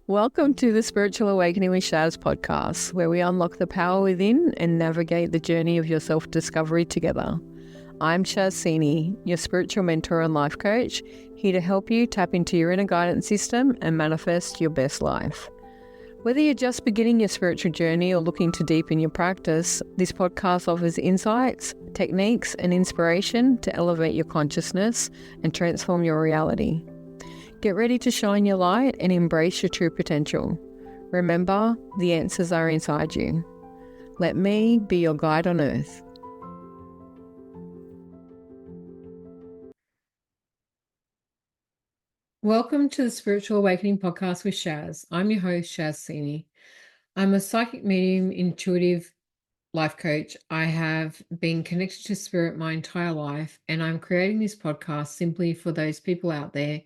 Welcome to the Spiritual Awakening with Shaz podcast, where we unlock the power within and navigate the journey of your self-discovery together. I'm Shaz, your spiritual mentor and life coach, here to help you tap into your inner guidance system and manifest your best life. Whether you're just beginning your spiritual journey or looking to deepen your practice, this podcast offers insights, techniques, and inspiration to elevate your consciousness and transform your reality. Get ready to shine your light and embrace your true potential. Remember, the answers are inside you. Let me be your guide on earth. Welcome to the Spiritual Awakening podcast with Shaz. I'm your host, Shaz. I'm a psychic medium, intuitive life coach. I have been connected to spirit my entire life, and I'm creating this podcast simply for those people out there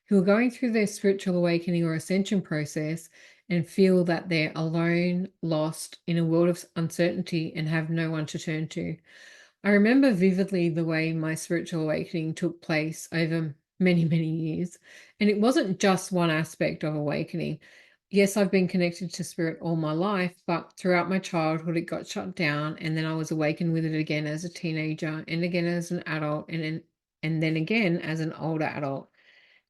who are going through their spiritual awakening or ascension process and feel that they're alone, lost in a world of uncertainty and have no one to turn to. I remember vividly the way my spiritual awakening took place over many, many years. And it wasn't just one aspect of awakening. Yes, I've been connected to spirit all my life, but throughout my childhood, it got shut down. And then I was awakened with it again as a teenager and again as an adult and then again as an older adult.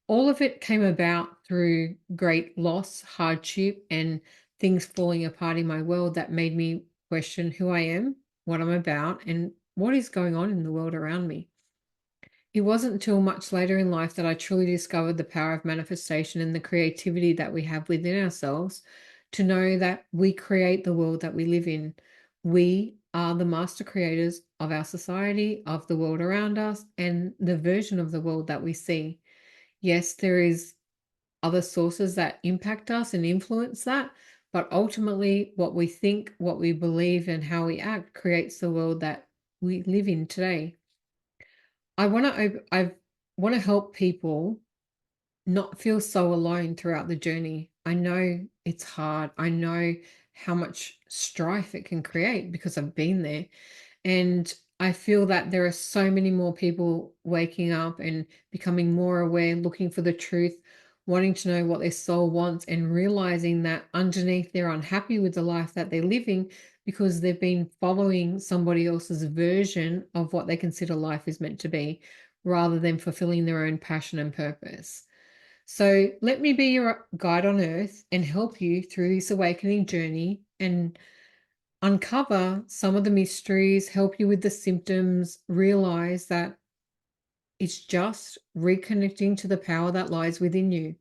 All of it came about through great loss, hardship, and things falling apart in my world that made me question who I am, what I'm about, and what is going on in the world around me. It wasn't until much later in life that I truly discovered the power of manifestation and the creativity that we have within ourselves to know that we create the world that we live in. We are the master creators of our society, of the world around us, and the version of the world that we see. Yes, there is other sources that impact us and influence that, but ultimately what we think, what we believe, and how we act creates the world that we live in today. I want to help people not feel so alone throughout the journey. I know it's hard. I know how much strife it can create because I've been there. And I feel that there are so many more people waking up and becoming more aware, looking for the truth, wanting to know what their soul wants, and realizing that underneath they're unhappy with the life that they're living because they've been following somebody else's version of what they consider life is meant to be, rather than fulfilling their own passion and purpose. So let me be your guide on earth and help you through this awakening journey and uncover some of the mysteries, help you with the symptoms, realize that it's just reconnecting to the power that lies within you.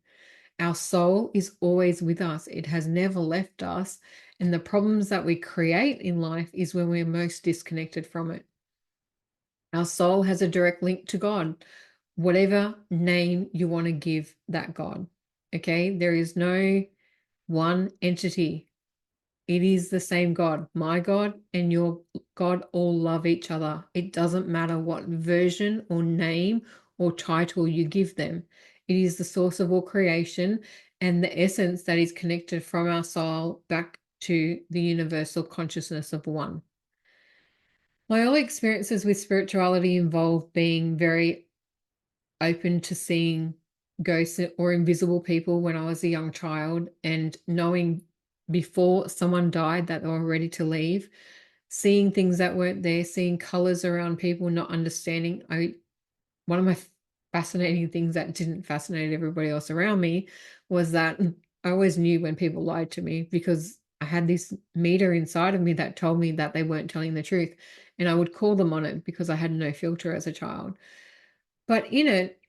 Our soul is always with us. It has never left us. And the problems that we create in life is when we're most disconnected from it. Our soul has a direct link to God, whatever name you want to give that God. Okay, there is no one entity. It is the same God. My God and your God all love each other. It doesn't matter what version or name or title you give them. It is the source of all creation and the essence that is connected from our soul back to the universal consciousness of one. My early experiences with spirituality involve being very open to seeing ghosts or invisible people when I was a young child, and knowing before someone died that they were ready to leave, seeing things that weren't there, seeing colors around people, not understanding. One of my fascinating things that didn't fascinate everybody else around me was that I always knew when people lied to me because I had this meter inside of me that told me that they weren't telling the truth, and I would call them on it because I had no filter as a child. But in it,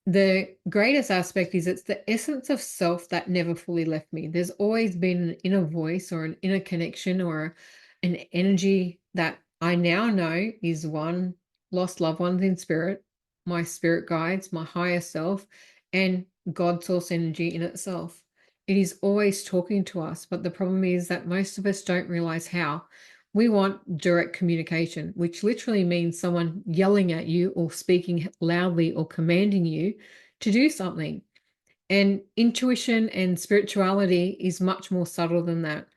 the greatest aspect is it's the essence of self that never fully left me. There's always been an inner voice or an inner connection or an energy that I now know is one lost loved ones in spirit, my spirit guides, my higher self, and God source energy in itself. It is always talking to us, but the problem is that most of us don't realize how. We want direct communication, which literally means someone yelling at you or speaking loudly or commanding you to do something. And intuition and spirituality is much more subtle than that.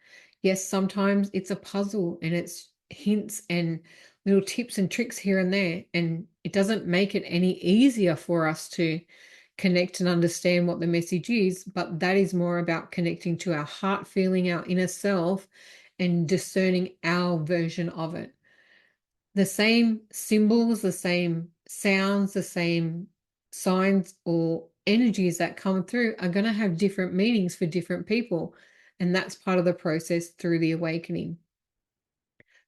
Yes, sometimes it's a puzzle and it's hints and little tips and tricks here and there. And it doesn't make it any easier for us to connect and understand what the message is, but that is more about connecting to our heart feeling, our inner self, and discerning our version of it. The same symbols, the same sounds, the same signs or energies that come through are going to have different meanings for different people. And that's part of the process through the awakening.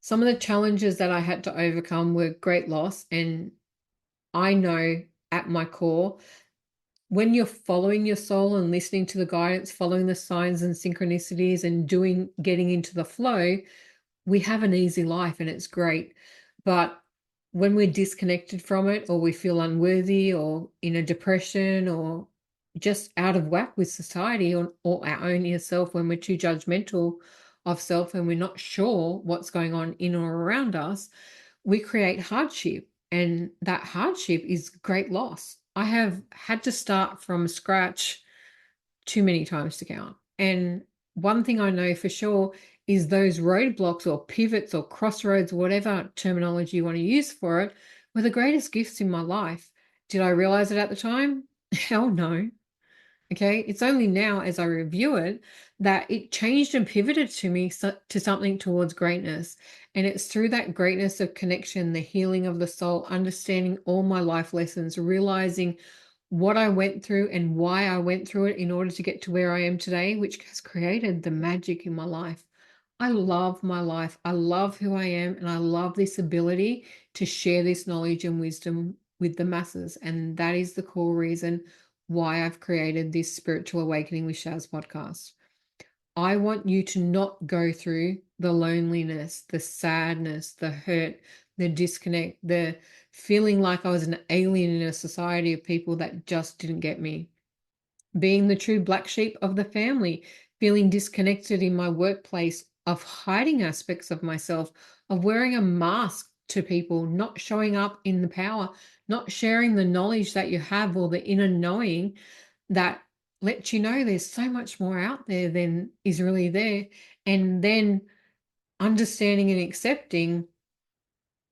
Some of the challenges that I had to overcome were great loss. And I know at my core, when you're following your soul and listening to the guidance, following the signs and synchronicities and getting into the flow, we have an easy life and it's great. But when we're disconnected from it, or we feel unworthy, or in a depression, or just out of whack with society, or our own inner self, when we're too judgmental of self and we're not sure what's going on in or around us, we create hardship. And that hardship is great loss. I have had to start from scratch too many times to count. And one thing I know for sure is those roadblocks or pivots or crossroads, whatever terminology you want to use for it, were the greatest gifts in my life. Did I realize it at the time? Hell no. Okay. It's only now, as I review it, that it changed and pivoted to something towards greatness. And it's through that greatness of connection, the healing of the soul, understanding all my life lessons, realizing what I went through and why I went through it in order to get to where I am today, which has created the magic in my life. I love my life. I love who I am, and I love this ability to share this knowledge and wisdom with the masses. And that is the core reason why I've created this Spiritual Awakening with Shaz podcast. I want you to not go through the loneliness, the sadness, the hurt, the disconnect, the feeling like I was an alien in a society of people that just didn't get me. Being the true black sheep of the family, feeling disconnected in my workplace, of hiding aspects of myself, of wearing a mask to people, not showing up in the power, not sharing the knowledge that you have or the inner knowing that lets you know there's so much more out there than is really there. And then understanding and accepting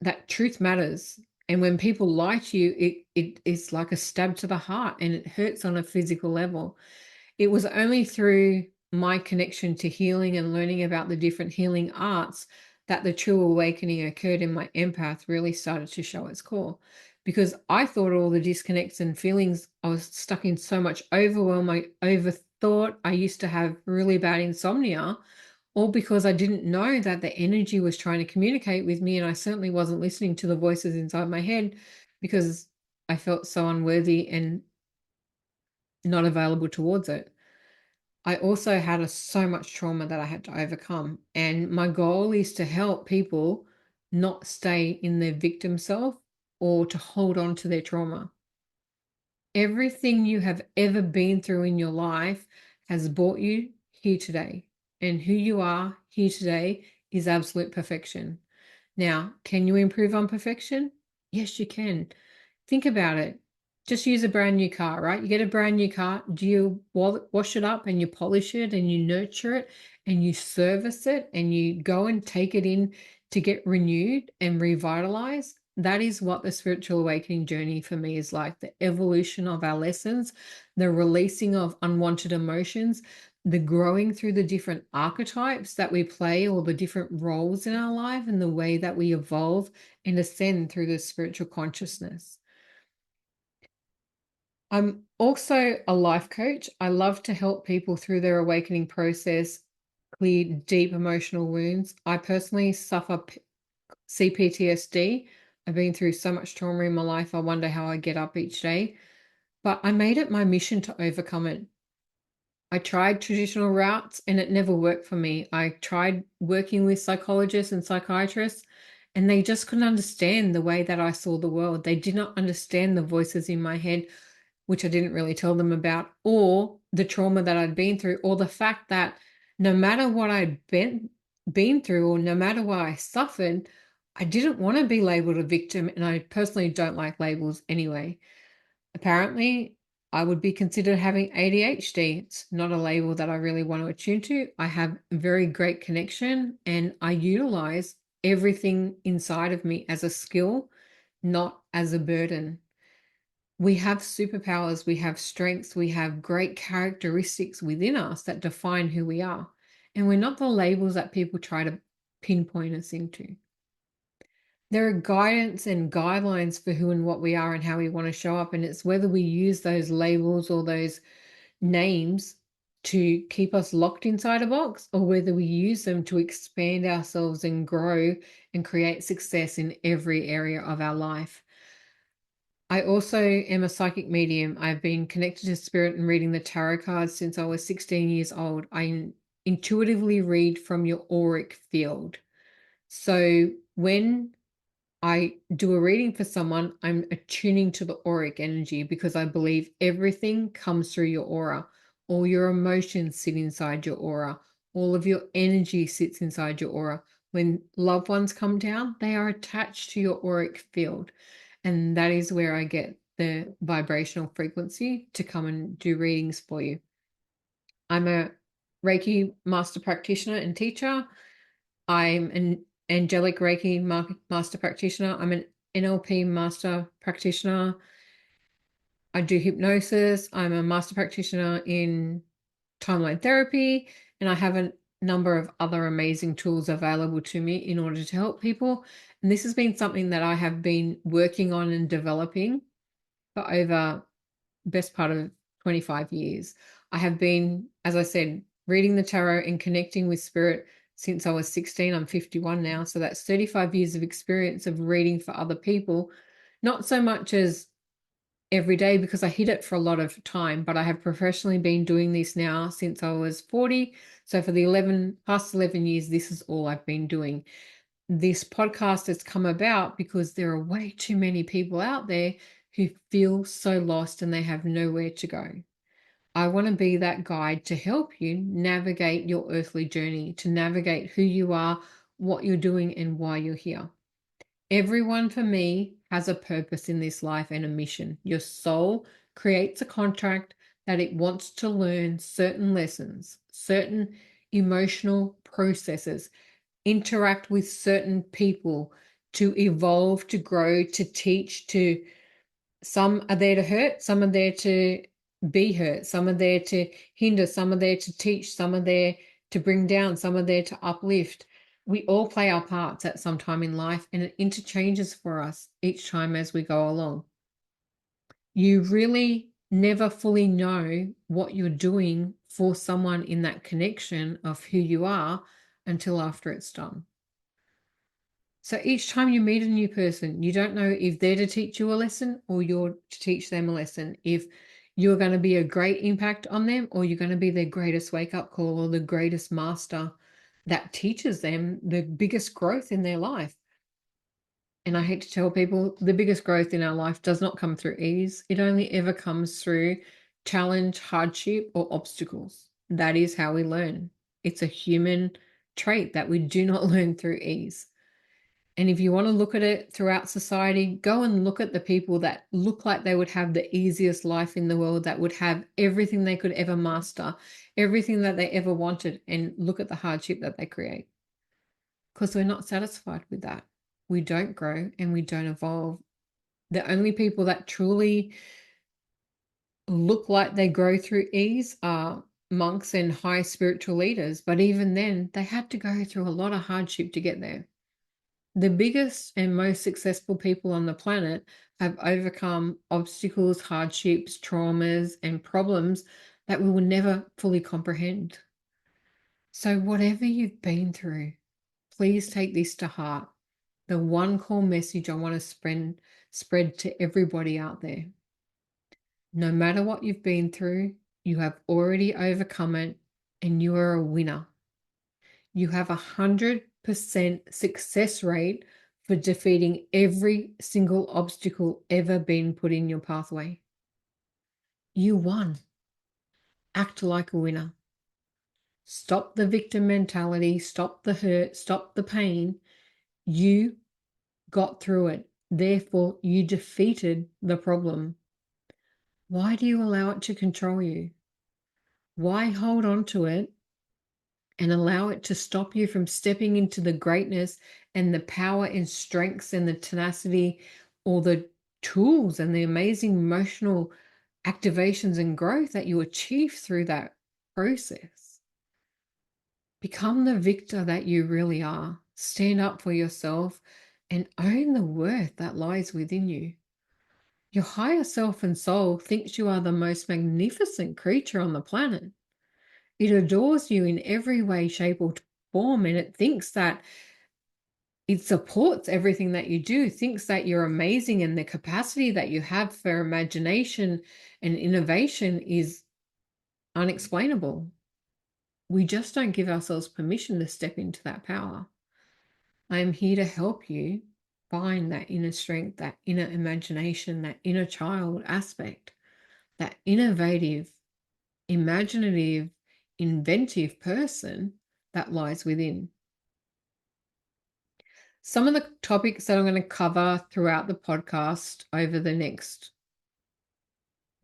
that truth matters. And when people lie to you, it is like a stab to the heart and it hurts on a physical level. It was only through my connection to healing and learning about the different healing arts that the true awakening occurred, and my empath really started to show its core. Because I thought all the disconnects and feelings, I was stuck in so much overwhelm, I overthought, I used to have really bad insomnia, all because I didn't know that the energy was trying to communicate with me, and I certainly wasn't listening to the voices inside my head because I felt so unworthy and not available towards it. I also had so much trauma that I had to overcome. And my goal is to help people not stay in their victim self or to hold on to their trauma. Everything you have ever been through in your life has brought you here today. And who you are here today is absolute perfection. Now, can you improve on perfection? Yes, you can. Think about it. Just use a brand new car, right? You get a brand new car. Do you wash it up and you polish it and you nurture it and you service it and you go and take it in to get renewed and revitalized? That is what the spiritual awakening journey for me is like, the evolution of our lessons, the releasing of unwanted emotions, the growing through the different archetypes that we play, or the different roles in our life, and the way that we evolve and ascend through the spiritual consciousness. I'm also a life coach. I love to help people through their awakening process clear deep emotional wounds. I personally suffer CPTSD. I've been through so much trauma in my life. I wonder how I get up each day. But I made it my mission to overcome it. I tried traditional routes and it never worked for me. I tried working with psychologists and psychiatrists, and they just couldn't understand the way that I saw the world. They did not understand the voices in my head, which I didn't really tell them about, or the trauma that I'd been through, or the fact that no matter what been through, or no matter what I suffered, I didn't want to be labeled a victim, and I personally don't like labels anyway. Apparently, I would be considered having ADHD. It's not a label that I really want to attune to. I have very great connection and I utilize everything inside of me as a skill, not as a burden. We have superpowers, we have strengths, we have great characteristics within us that define who we are. And we're not the labels that people try to pinpoint us into. There are guidance and guidelines for who and what we are and how we want to show up. And it's whether we use those labels or those names to keep us locked inside a box, or whether we use them to expand ourselves and grow and create success in every area of our life. I also am a psychic medium. I've been connected to spirit and reading the tarot cards since I was 16 years old. I intuitively read from your auric field. So when I do a reading for someone, I'm attuning to the auric energy because I believe everything comes through your aura. All your emotions sit inside your aura. All of your energy sits inside your aura. When loved ones come down, they are attached to your auric field. And that is where I get the vibrational frequency to come and do readings for you. I'm a Reiki master practitioner and teacher. I'm an angelic Reiki master practitioner. I'm an NLP master practitioner. I do hypnosis. I'm a master practitioner in timeline therapy, and I have a number of other amazing tools available to me in order to help people. And this has been something that I have been working on and developing for over best part of 25 years. I have been, as I said, reading the tarot and connecting with spirit since I was 16. I'm 51 now. So that's 35 years of experience of reading for other people. Not so much as every day because I hid it for a lot of time, but I have professionally been doing this now since I was 40. So for the past 11 years, this is all I've been doing. This podcast has come about because there are way too many people out there who feel so lost and they have nowhere to go. I want to be that guide to help you navigate your earthly journey, to navigate who you are, what you're doing, and why you're here. Everyone for me has a purpose in this life and a mission. Your soul creates a contract that it wants to learn certain lessons, certain emotional processes, interact with certain people, to evolve, to grow, to teach, to some are there to hurt, some are there to be hurt, some are there to hinder, some are there to teach, some are there to bring down, some are there to uplift. We all play our parts at some time in life, and it interchanges for us each time as we go along. You really never fully know what you're doing for someone in that connection of who you are until after it's done. So each time you meet a new person, you don't know if they're to teach you a lesson or you're to teach them a lesson. If you're going to be a great impact on them or you're going to be their greatest wake-up call or the greatest master that teaches them the biggest growth in their life. And I hate to tell people, the biggest growth in our life does not come through ease. It only ever comes through challenge, hardship, or obstacles. That is how we learn. It's a human trait that we do not learn through ease. And if you want to look at it throughout society, go and look at the people that look like they would have the easiest life in the world, that would have everything they could ever master, everything that they ever wanted, and look at the hardship that they create. Because we're not satisfied with that. We don't grow and we don't evolve. The only people that truly look like they grow through ease are monks and high spiritual leaders. But even then, they had to go through a lot of hardship to get there. The biggest and most successful people on the planet have overcome obstacles, hardships, traumas, and problems that we will never fully comprehend. So, whatever you've been through, please take this to heart. The one core message I want to spread to everybody out there. No matter what you've been through, you have already overcome it and you are a winner. You have 100% success rate for defeating every single obstacle ever been put in your pathway. You won. Act like a winner. Stop the victim mentality, stop the hurt, stop the pain. You got through it. Therefore, you defeated the problem. Why do you allow it to control you? Why hold on to it and allow it to stop you from stepping into the greatness and the power and strengths and the tenacity or the tools and the amazing emotional activations and growth that you achieve through that process. Become the victor that you really are. Stand up for yourself and own the worth that lies within you. Your higher self and soul thinks you are the most magnificent creature on the planet. It adores you in every way, shape, or form, and it thinks that it supports everything that you do, thinks that you're amazing, and the capacity that you have for imagination and innovation is unexplainable. We just don't give ourselves permission to step into that power. I am here to help you find that inner strength, that inner imagination, that inner child aspect, that innovative, imaginative, inventive person that lies within. Some of the topics that I'm going to cover throughout the podcast over the next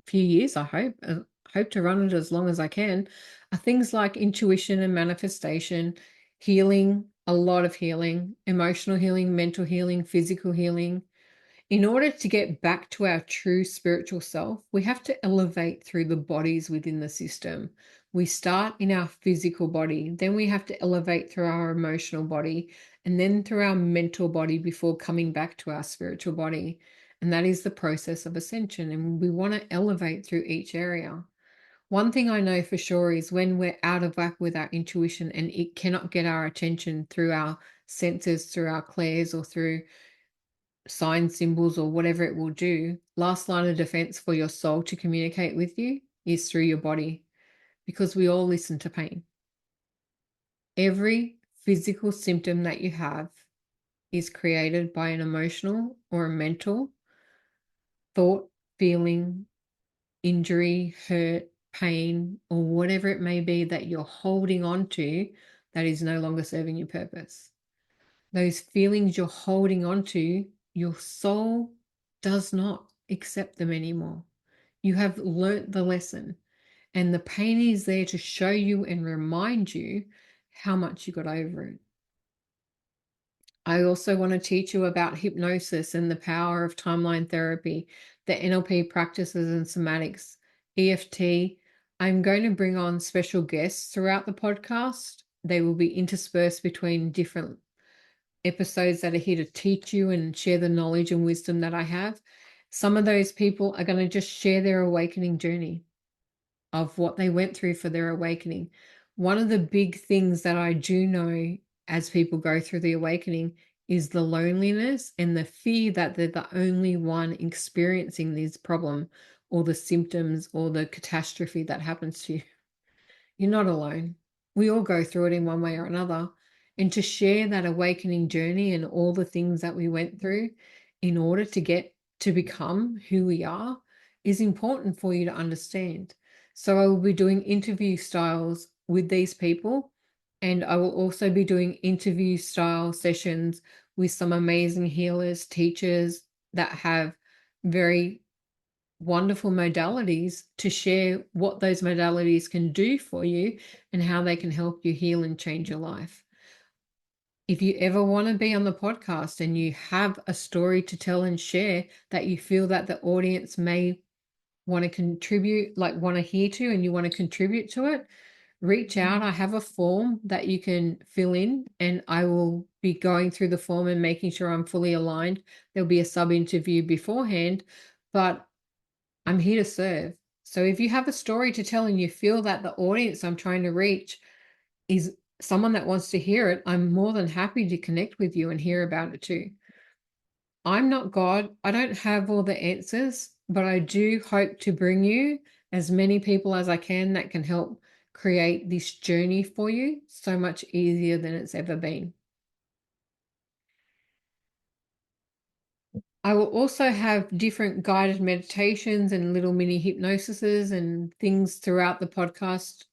few years, I hope to run it as long as I can, are things like intuition and manifestation, healing, a lot of healing, emotional healing, mental healing, physical healing. In order to get back to our true spiritual self, we have to elevate through the bodies within the system. We start in our physical body, then we have to elevate through our emotional body, and then through our mental body before coming back to our spiritual body. And that is the process of ascension. And we want to elevate through each area. One thing I know for sure is when we're out of whack with our intuition and it cannot get our attention through our senses, through our clairs, or through signs, symbols, or whatever it will do, last line of defense for your soul to communicate with you is through your body, because we all listen to pain. Every physical symptom that you have is created by an emotional or a mental thought, feeling, injury, hurt, pain, or whatever it may be that you're holding on to that is no longer serving your purpose. Those feelings you're holding on to, your soul does not accept them anymore. You have learnt the lesson, and the pain is there to show you and remind you how much you got over it. I also want to teach you about hypnosis and the power of timeline therapy, the NLP practices and somatics, EFT. I'm going to bring on special guests throughout the podcast. They will be interspersed between different episodes that are here to teach you and share the knowledge and wisdom that I have. Some of those people are going to just share their awakening journey of what they went through for their awakening. One of the big things that I do know as people go through the awakening is the loneliness and the fear that they're the only one experiencing this problem or the symptoms or the catastrophe that happens to you. You're not alone. We all go through it in one way or another. And to share that awakening journey and all the things that we went through in order to get to become who we are is important for you to understand. So I will be doing interview styles with these people, and I will also be doing interview style sessions with some amazing healers, teachers that have very wonderful modalities to share what those modalities can do for you and how they can help you heal and change your life. If you ever want to be on the podcast and you have a story to tell and share that you feel that the audience may want to contribute, like want to hear to, and you want to contribute to it, reach out. I have a form that you can fill in, and I will be going through the form and making sure I'm fully aligned. There'll be a sub interview beforehand, but I'm here to serve. So if you have a story to tell and you feel that the audience I'm trying to reach is someone that wants to hear it, I'm more than happy to connect with you and hear about it too. I'm not God. I don't have all the answers, but I do hope to bring you as many people as I can that can help create this journey for you so much easier than it's ever been. I will also have different guided meditations and little mini hypnosises and things throughout the podcast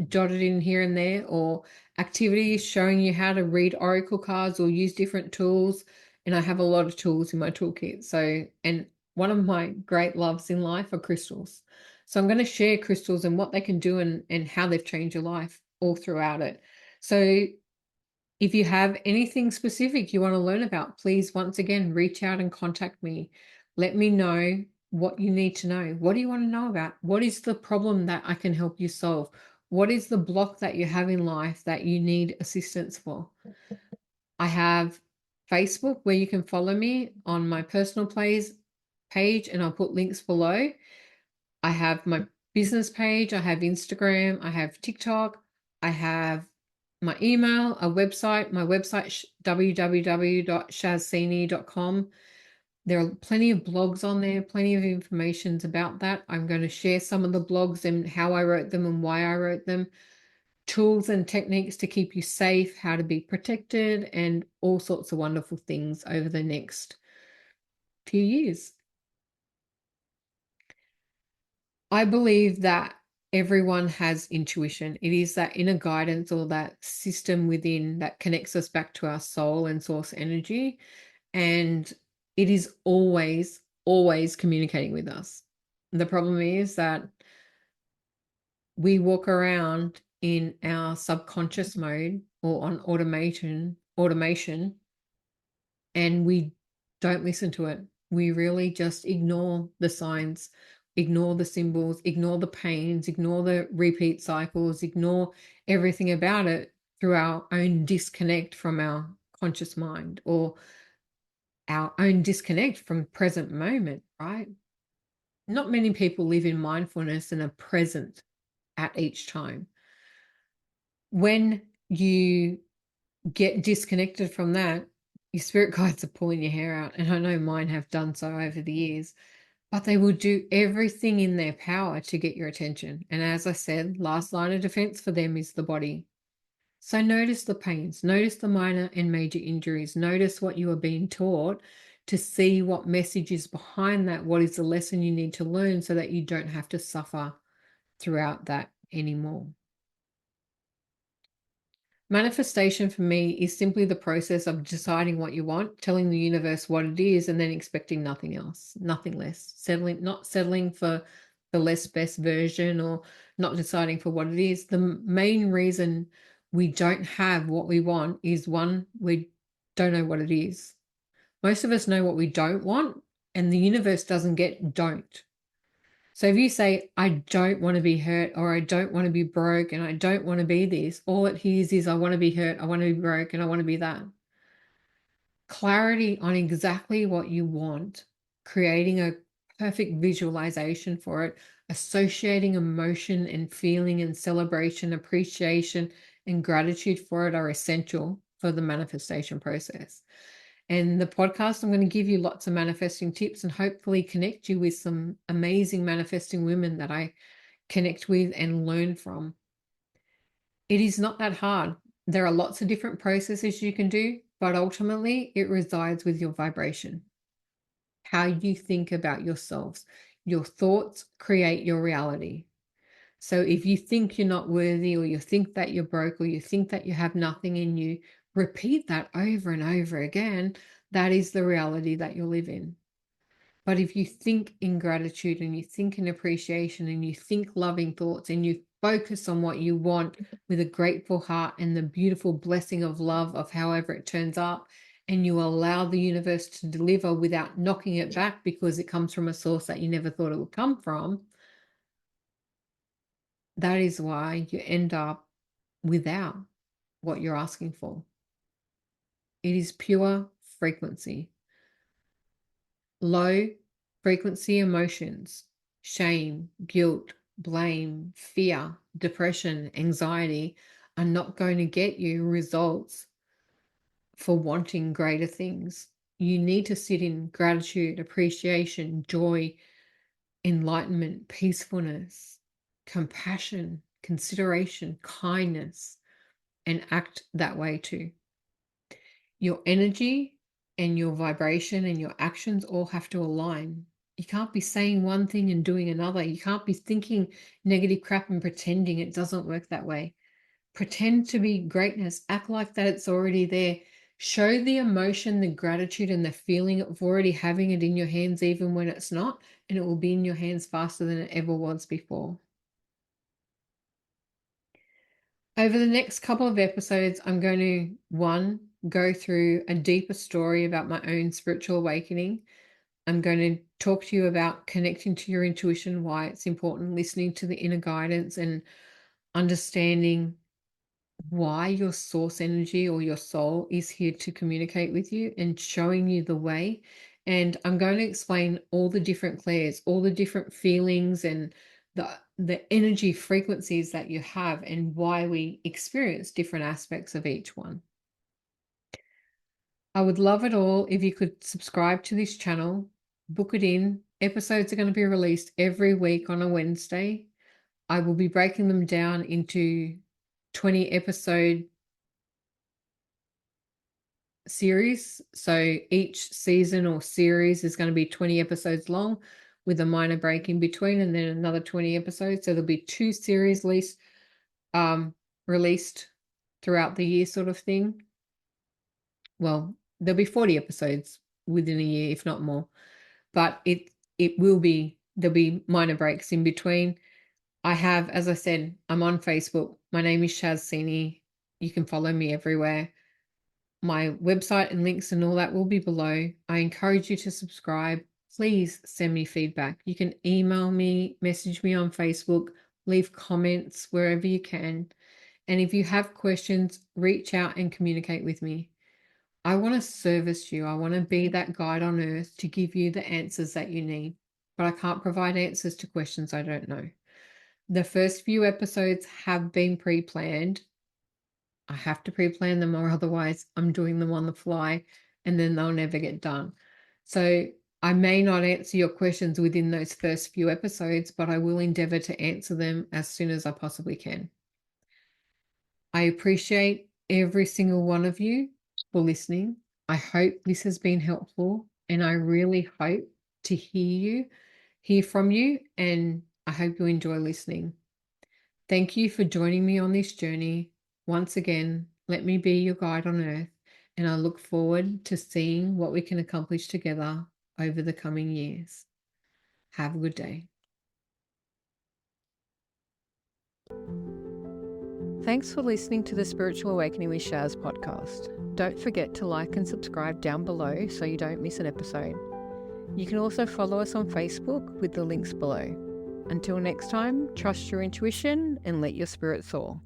jotted in here and there, or activities showing you how to read oracle cards or use different tools. And I have a lot of tools in my toolkit. So, and one of my great loves in life are crystals. So I'm going to share crystals and what they can do and how they've changed your life all throughout it. So if you have anything specific you want to learn about, please once again reach out and contact me. Let me know what you need to know. What do you want to know about? What is the problem that I can help you solve? What is the block that you have in life that you need assistance for? I have Facebook where you can follow me on my personal page, and I'll put links below. I have my business page, I have Instagram, I have TikTok, I have my email, a website, my website, www.shazsini.com. There are plenty of blogs on there, plenty of information about that. I'm going to share some of the blogs and how I wrote them and why I wrote them, tools and techniques to keep you safe, how to be protected, and all sorts of wonderful things over the next few years. I believe that everyone has intuition. It is that inner guidance or that system within that connects us back to our soul and source energy. And it is always, always communicating with us. The problem is that we walk around in our subconscious mode or on automation, and we don't listen to it. We really just ignore the signs, ignore the symbols, ignore the pains, ignore the repeat cycles, ignore everything about it through our own disconnect from our conscious mind or our own disconnect from present moment, right? Not many people live in mindfulness and are present at each time. When you get disconnected from that, your spirit guides are pulling your hair out. And I know mine have done so over the years, but they will do everything in their power to get your attention. And as I said, last line of defense for them is the body. So notice the pains, notice the minor and major injuries, notice what you are being taught to see what message is behind that, what is the lesson you need to learn so that you don't have to suffer throughout that anymore. Manifestation for me is simply the process of deciding what you want, telling the universe what it is, and then expecting nothing else, nothing less. Not settling for the less best version or not deciding for what it is. The main reason we don't have what we want is one, we don't know what it is. Most of us know what we don't want, and the universe doesn't get don't. So if you say, I don't want to be hurt, or I don't want to be broke, and I don't want to be this, all it hears is, I want to be hurt, I want to be broke, and I want to be that. Clarity on exactly what you want, creating a perfect visualization for it, associating emotion and feeling and celebration, appreciation, and gratitude for it are essential for the manifestation process. And the podcast, I'm going to give you lots of manifesting tips and hopefully connect you with some amazing manifesting women that I connect with and learn from. It is not that hard. There are lots of different processes you can do, but ultimately it resides with your vibration. How you think about yourselves. Your thoughts create your reality. So if you think you're not worthy, or you think that you're broke, or you think that you have nothing in you, repeat that over and over again. That is the reality that you live in. But if you think in gratitude and you think in appreciation and you think loving thoughts and you focus on what you want with a grateful heart and the beautiful blessing of love of however it turns up, and you allow the universe to deliver without knocking it back because it comes from a source that you never thought it would come from, that is why you end up without what you're asking for. It is pure frequency. Low frequency emotions, shame, guilt, blame, fear, depression, anxiety are not going to get you results for wanting greater things. You need to sit in gratitude, appreciation, joy, enlightenment, peacefulness, compassion, consideration, kindness, and act that way too. Your energy and your vibration and your actions all have to align. You can't be saying one thing and doing another. You can't be thinking negative crap and pretending. It doesn't work that way. Pretend to be greatness. Act like that it's already there. Show the emotion, the gratitude, and the feeling of already having it in your hands, even when it's not, and it will be in your hands faster than it ever was before. Over the next couple of episodes, I'm going to, one, go through a deeper story about my own spiritual awakening. I'm going to talk to you about connecting to your intuition, why it's important, listening to the inner guidance and understanding why your source energy or your soul is here to communicate with you and showing you the way. And I'm going to explain all the different clairs, all the different feelings and the energy frequencies that you have and why we experience different aspects of each one. I would love it all if you could subscribe to this channel, book it in. Episodes are going to be released every week on a Wednesday. I will be breaking them down into 20 episode series. So each season or series is going to be 20 episodes long with a minor break in between and then another 20 episodes. So there'll be 2 series released throughout the year sort of thing. Well, there'll be 40 episodes within a year, if not more. But there'll be minor breaks in between. I have, as I said, I'm on Facebook. My name is Shaz. You can follow me everywhere. My website and links and all that will be below. I encourage you to subscribe. Please send me feedback. You can email me, message me on Facebook, leave comments wherever you can. And if you have questions, reach out and communicate with me. I want to service you. I want to be that guide on earth to give you the answers that you need. But I can't provide answers to questions I don't know. The first few episodes have been pre-planned. I have to pre-plan them or otherwise I'm doing them on the fly and then they'll never get done. So I may not answer your questions within those first few episodes, but I will endeavor to answer them as soon as I possibly can. I appreciate every single one of you for listening. I hope this has been helpful and I really hope to hear from you, and I hope you enjoy listening. Thank you for joining me on this journey. Once again, let me be your guide on earth, and I look forward to seeing what we can accomplish together over the coming years. Have a good day. Thanks for listening to the Spiritual Awakening with Shaz podcast. Don't forget to like and subscribe down below so you don't miss an episode. You can also follow us on Facebook with the links below. Until next time, trust your intuition and let your spirit soar.